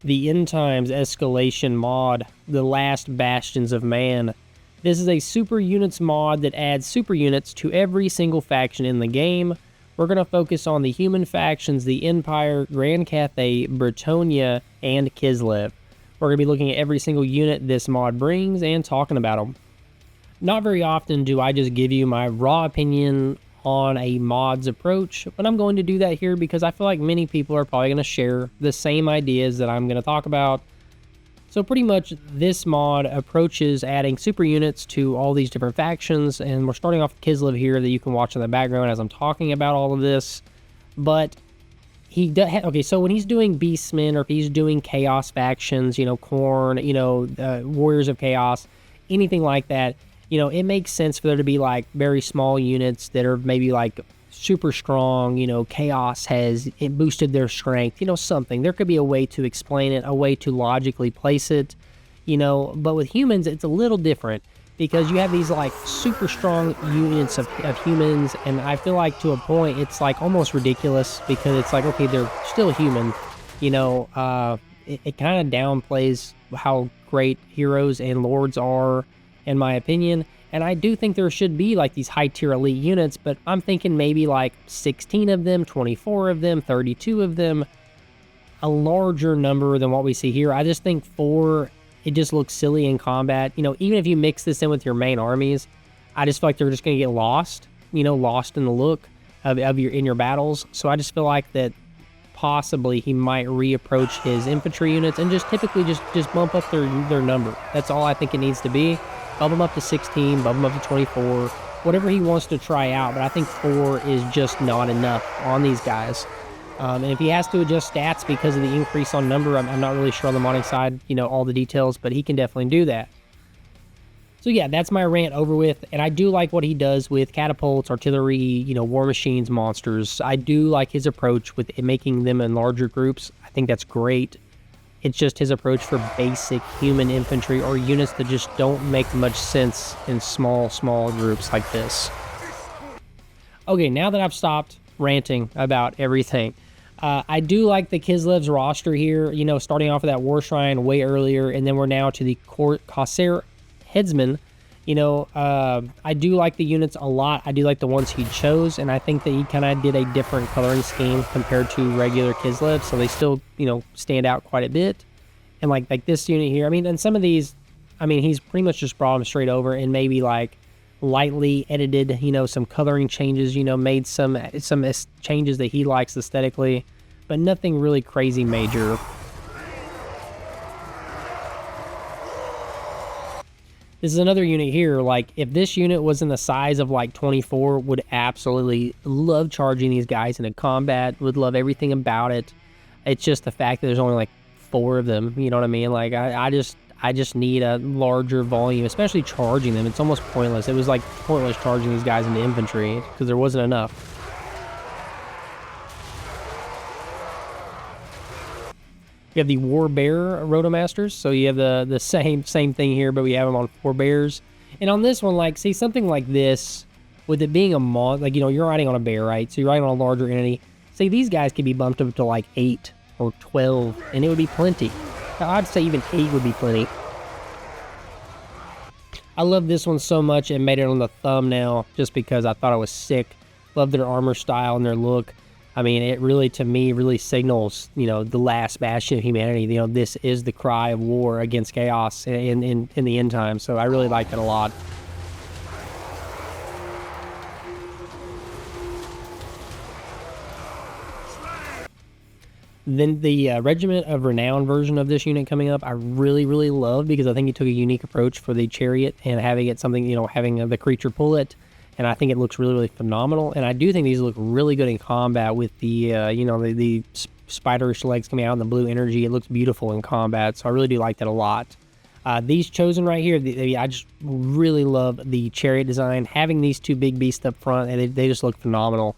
the End Times Escalation mod, the last Bastions of Man. This is a super units mod that adds super units to every single faction in the game. We're going to focus on the human factions, the Empire, Grand Cathay, Bretonnia, and Kislev. We're going to be looking at every single unit this mod brings and talking about them. Not very often do I just give you my raw opinion on a mod's approach, but I'm going to do that here because I feel like many people are probably going to share the same ideas that I'm going to talk about. So pretty much this mod approaches adding super units to all these different factions, and we're starting off with Kislev here that you can watch in the background as I'm talking about all of this. But he does, okay, so when he's doing Beastmen, or if he's doing Chaos factions, you know, Khorne, you know, Warriors of Chaos, anything like that, you know, it makes sense for there to be like very small units that are maybe like super strong, you know, Chaos has it boosted their strength, you know, something. There could be a way to explain it, a way to logically place it, you know, but with humans, it's a little different because you have these like super strong units of humans, and I feel like to a point, it's like almost ridiculous because it's like, okay, they're still human, you know, it kind of downplays how great heroes and lords are, in my opinion. And I do think there should be like these high tier elite units, but I'm thinking maybe like 16 of them, 24 of them, 32 of them, a larger number than what we see here. I just think 4, it just looks silly in combat. You know, even if you mix this in with your main armies, I just feel like they're just going to get lost, you know, lost in the look of your battles. So I just feel like that possibly he might reapproach his infantry units and just typically just bump up their number. That's all I think it needs to be. Bump them up to 16, bump them up to 24, whatever he wants to try out, but I think 4 is just not enough on these guys. And if he has to adjust stats because of the increase on number, I'm not really sure on the modding side, you know, all the details, but he can definitely do that. So yeah, that's my rant over with, and I do like what he does with catapults, artillery, you know, war machines, monsters. I do like his approach with making them in larger groups. I think that's great. It's just his approach for basic human infantry or units that just don't make much sense in small groups like this. Okay, now that I've stopped ranting about everything, I do like the Kislev's roster here, you know, starting off with that War Shrine way earlier, and then we're now to the Corsair Headsman. You know, I do like the units a lot. I do like the ones he chose, and I think that he kind of did a different coloring scheme compared to regular Kislev, so they still, you know, stand out quite a bit. And like this unit here, I mean, and some of these, I mean, he's pretty much just brought them straight over and maybe like lightly edited, you know, some coloring changes, you know, made some changes that he likes aesthetically, but nothing really crazy major. This is another unit here, like, if this unit was in the size of, like, 24, would absolutely love charging these guys into combat, would love everything about it. It's just the fact that there's only, like, 4 of them, you know what I mean? Like, I just need a larger volume, especially charging them. It's almost pointless. It was, like, pointless charging these guys into infantry, because there wasn't enough. You have the War Bear Rotomasters, so you have the same thing here, but we have them on 4 bears. And on this one, like, see, something like this, with it being a mod, like, you know, you're riding on a bear, right? So you're riding on a larger entity. See, these guys could be bumped up to, like, 8 or 12, and it would be plenty. I'd say even 8 would be plenty. I love this one so much, it made it on the thumbnail just because I thought it was sick. Love their armor style and their look. I mean, it really, to me, really signals, you know, the last bastion of humanity. You know, this is the cry of war against chaos in the end time. So I really like it a lot. Then the Regiment of Renown version of this unit coming up, I really, really love because I think he took a unique approach for the chariot and having it something, you know, having the creature pull it. And I think it looks really, really phenomenal. And I do think these look really good in combat with the, you know, the spiderish legs coming out and the blue energy. It looks beautiful in combat. So I really do like that a lot. These chosen right here, I just really love the chariot design. Having these 2 big beasts up front, and they just look phenomenal.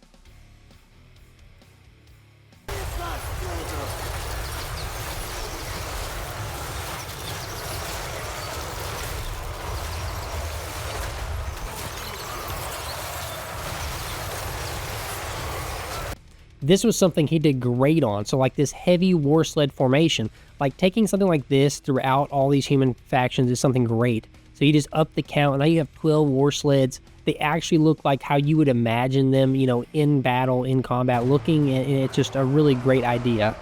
This was something he did great on. So like this heavy war sled formation, like taking something like this throughout all these human factions is something great. So you just up the count, and now you have 12 war sleds. They actually look like how you would imagine them, you know, in battle, in combat looking, and it's just a really great idea.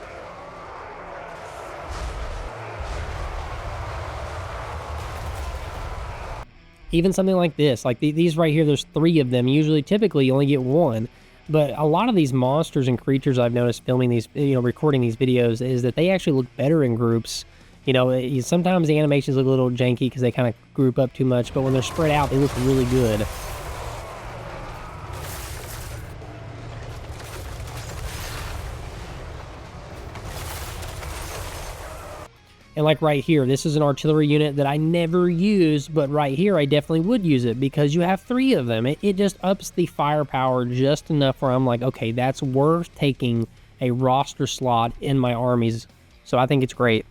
Even something like this, like these right here, there's 3 of them. Usually, typically, you only get 1. But a lot of these monsters and creatures I've noticed filming these, you know, recording these videos is that they actually look better in groups. You know, sometimes the animations look a little janky because they kind of group up too much, but when they're spread out, they look really good. And like right here, this is an artillery unit that I never use, but right here I definitely would use it because you have 3 of them. It just ups the firepower just enough where I'm like, okay, that's worth taking a roster slot in my armies. So I think it's great.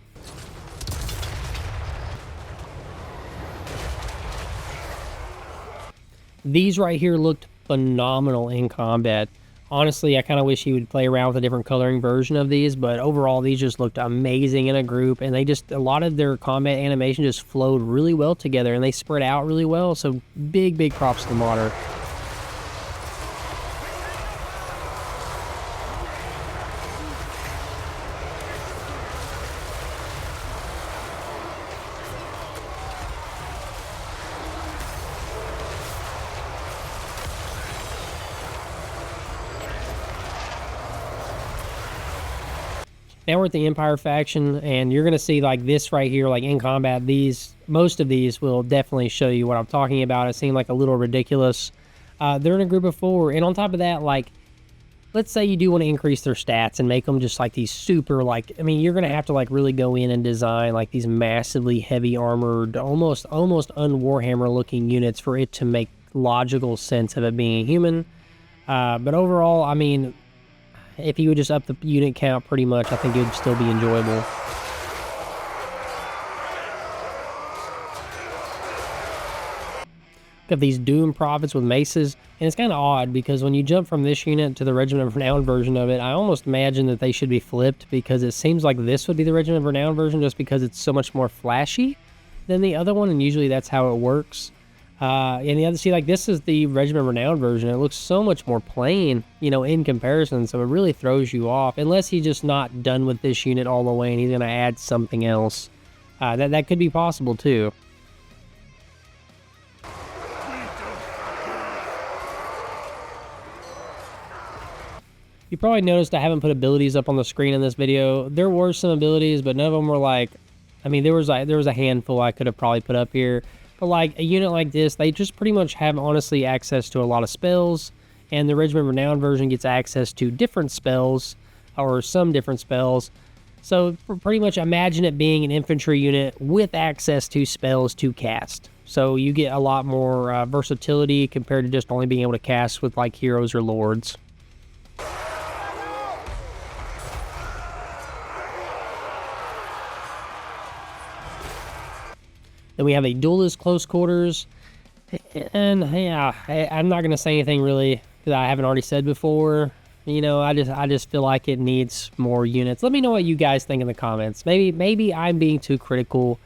These right here looked phenomenal in combat. Honestly, I kind of wish he would play around with a different coloring version of these, but overall, these just looked amazing in a group, and a lot of their combat animation just flowed really well together, and they spread out really well, so big props to the modder. Now we're at the Empire faction, and you're going to see like this right here, like in combat, most of these will definitely show you what I'm talking about. It seemed like a little ridiculous. They're in a group of 4, and on top of that, like, let's say you do want to increase their stats and make them just like these super, like, I mean, you're going to have to like really go in and design like these massively heavy armored, almost un-Warhammer looking units for it to make logical sense of it being a human. But overall, I mean, if you would just up the unit count pretty much, I think it would still be enjoyable. Got these Doom Prophets with maces, and it's kind of odd because when you jump from this unit to the Regiment of Renown version of it, I almost imagine that they should be flipped because it seems like this would be the Regiment of Renown version just because it's so much more flashy than the other one, and usually that's how it works. And the other, see, like this is the Regiment Renown version. It looks so much more plain, you know, in comparison. So it really throws you off, unless he's just not done with this unit all the way and he's going to add something else. That could be possible too. You probably noticed I haven't put abilities up on the screen in this video. There were some abilities, but none of them were like, I mean, there was a handful I could have probably put up here. But like a unit like this, they just pretty much have, honestly, access to a lot of spells, and the Regiment Renown version gets access to different spells, or some different spells. So pretty much imagine it being an infantry unit with access to spells to cast. So you get a lot more versatility compared to just only being able to cast with like heroes or lords. Then we have a duelist close quarters, and yeah, I'm not gonna say anything really that I haven't already said before. You know, I just feel like it needs more units. Let me know what you guys think in the comments. Maybe I'm being too critical,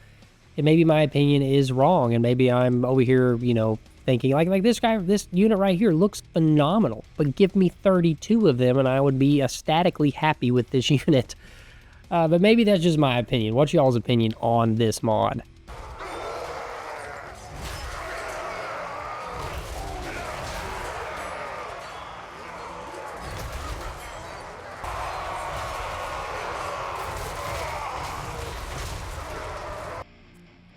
and maybe my opinion is wrong, and maybe I'm over here, you know, thinking like this unit right here looks phenomenal, but give me 32 of them, and I would be ecstatically happy with this unit. But maybe that's just my opinion. What's y'all's opinion on this mod?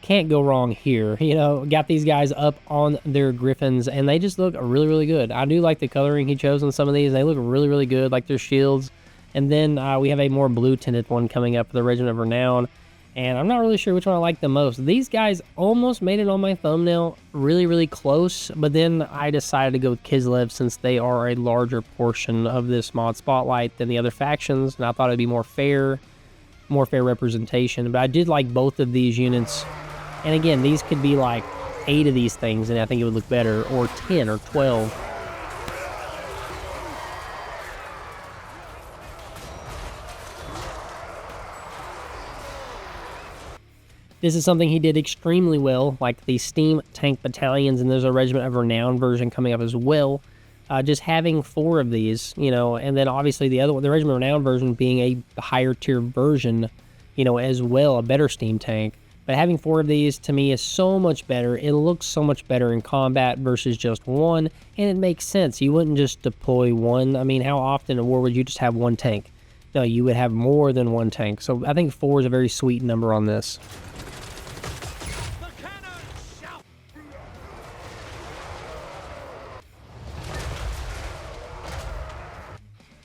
Can't go wrong here. You know, got these guys up on their griffins, and they just look really good. I do like the coloring he chose on some of these. They look really good, like their shields. And then we have a more blue tinted one coming up for the Regiment of Renown, and I'm not really sure which one I like the most. These guys almost made it on my thumbnail, really close, but then I decided to go with Kislev since they are a larger portion of this mod spotlight than the other factions, and I thought it'd be more fair representation. But I did like both of these units. And again, these could be like 8 of these things, and I think it would look better, or 10 or 12. This is something he did extremely well, like the Steam Tank Battalions, and there's a Regiment of Renown version coming up as well. Just having 4 of these, and then obviously the other one, the Regiment of Renown version being a higher tier version, as well, a better steam tank. But having 4 of these to me is so much better. It looks so much better in combat versus just one, and it makes sense. You wouldn't just deploy one. I mean, how often in a war would you just have one tank? No, you would have more than one tank. So I think 4 is a very sweet number on this.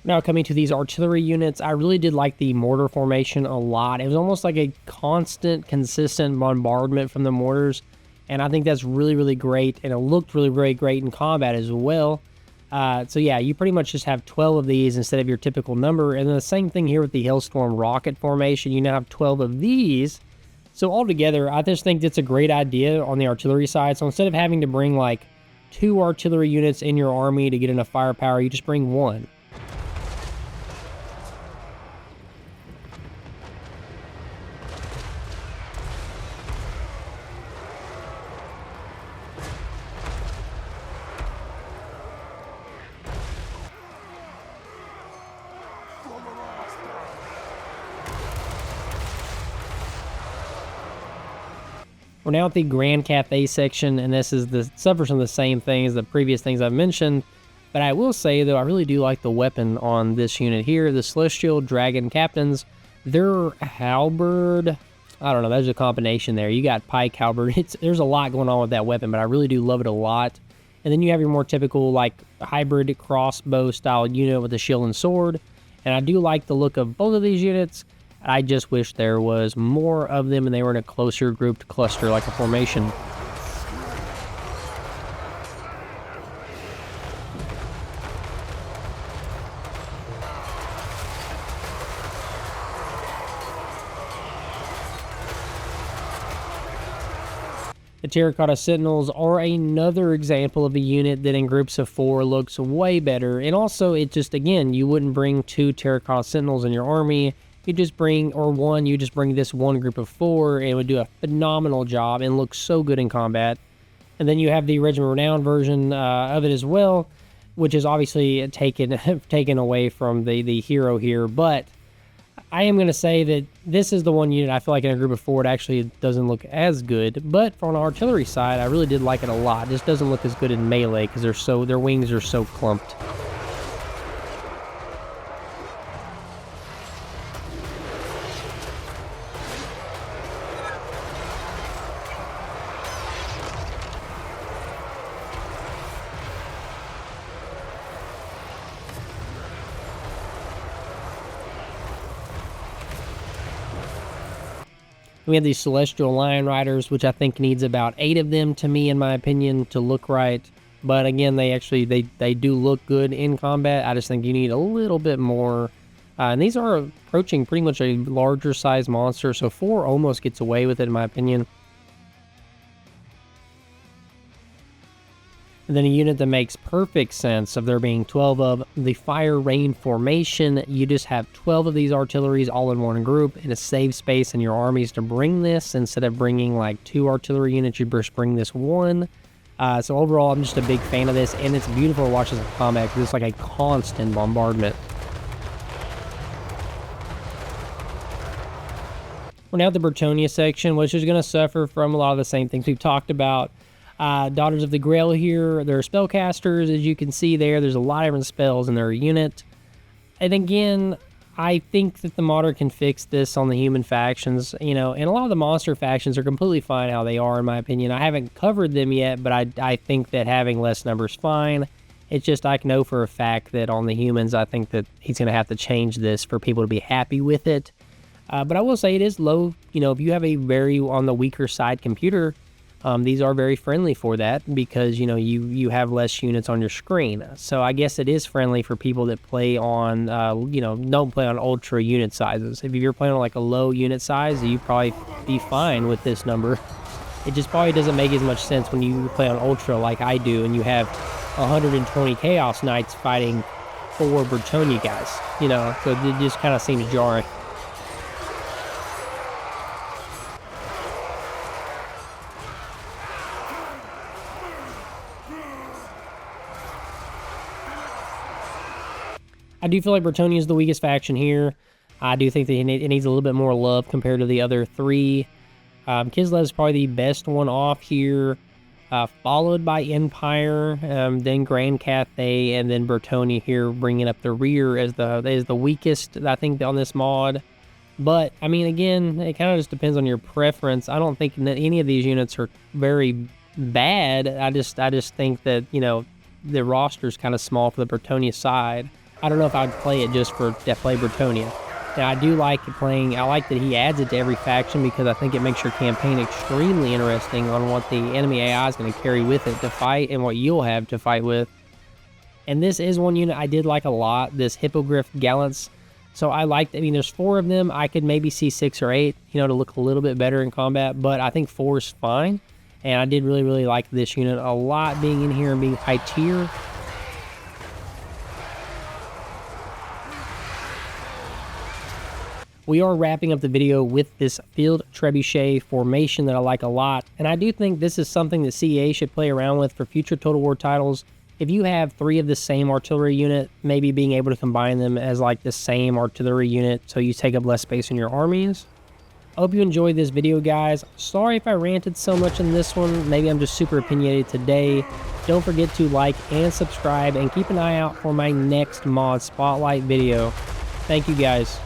Now coming to these artillery units, I really did like the mortar formation a lot. It was almost like a constant, consistent bombardment from the mortars, and I think that's really, really great, and it looked really, really great in combat as well. So yeah, you pretty much just have 12 of these instead of your typical number, and then the same thing here with the Hailstorm rocket formation. You now have 12 of these. So altogether, I just think it's a great idea on the artillery side. So instead of having to bring like 2 artillery units in your army to get enough firepower, you just bring 1. We're now at the Grand Cathay section, and this is suffers from the same thing as the previous things I've mentioned. But I will say, though, I really do like the weapon on this unit here. The Celestial Dragon Captains, their halberd, I don't know, there's a combination there. You got pike halberd. There's a lot going on with that weapon, but I really do love it a lot. And then you have your more typical, like, hybrid crossbow style unit with a shield and sword. And I do like the look of both of these units. I just wish there was more of them and they were in a closer grouped cluster like a formation. The Terracotta Sentinels are another example of a unit that in groups of 4 looks way better. And also, it just, again, you wouldn't bring 2 Terracotta Sentinels in your army. You just bring, or 1, you just bring this one group of 4, and it would do a phenomenal job and look so good in combat. And then you have the Regiment Renown version of it as well, which is obviously taken away from the hero here. But I am going to say that this is the one unit I feel like in a group of 4 it actually doesn't look as good. But on the artillery side, I really did like it a lot. It just doesn't look as good in melee because their wings are so clumped. We have these Celestial Lion Riders, which I think needs about 8 of them, to me, in my opinion, to look right. But again, they do look good in combat. I just think you need a little bit more. And these are approaching pretty much a larger size monster, so 4 almost gets away with it, in my opinion. And then a unit that makes perfect sense of there being 12 of, the Fire Rain Formation. You just have 12 of these artilleries all in one group, and it saves space in your armies to bring this. Instead of bringing like 2 artillery units, you just bring this 1. So overall, I'm just a big fan of this, and it's beautiful to watch this in combat because it's like a constant bombardment. We're now at the Bretonnia section, which is going to suffer from a lot of the same things we've talked about. Daughters of the Grail here, they're spellcasters, as you can see there. There's a lot of different spells in their unit. And again, I think that the modder can fix this on the human factions, and a lot of the monster factions are completely fine how they are, in my opinion. I haven't covered them yet, but I think that having less numbers is fine. It's just I know for a fact that on the humans, I think that he's going to have to change this for people to be happy with it. But I will say it is low. If you have a very on the weaker side computer, these are very friendly for that because, you have less units on your screen. So I guess it is friendly for people that play on, don't play on ultra unit sizes. If you're playing on like a low unit size, you probably be fine with this number. It just probably doesn't make as much sense when you play on ultra like I do and you have 120 Chaos Knights fighting 4 Bretonnia guys, so it just kind of seems jarring. I do feel like Bretonnia is the weakest faction here. I do think that it needs a little bit more love compared to the other three. Kislev is probably the best one off here, followed by Empire, then Grand Cathay, and then Bretonnia here, bringing up the rear as the weakest, I think, on this mod. But, I mean, again, it kind of just depends on your preference. I don't think that any of these units are very bad. I just think that, you know, the roster's kind of small for the Bretonnia side. I don't know if I'd play it just for play Bretonnia. Now, I do like playing, I like that he adds it to every faction because I think it makes your campaign extremely interesting on what the enemy AI is going to carry with it to fight and what you'll have to fight with. And this is one unit I did like a lot, this Hippogriff Gallants. So I liked, I mean, there's 4 of them. I could maybe see 6 or 8, you know, to look a little bit better in combat, but I think 4 is fine. And I did really, really like this unit a lot, being in here and being high tier. We are wrapping up the video with this Field Trebuchet formation that I like a lot, and I do think this is something that CEA should play around with for future Total War titles. If you have 3 of the same artillery unit, maybe being able to combine them as like the same artillery unit so you take up less space in your armies. I hope you enjoyed this video, guys. Sorry if I ranted so much in this one. Maybe I'm just super opinionated today. Don't forget to like and subscribe, and keep an eye out for my next mod spotlight video. Thank you, guys.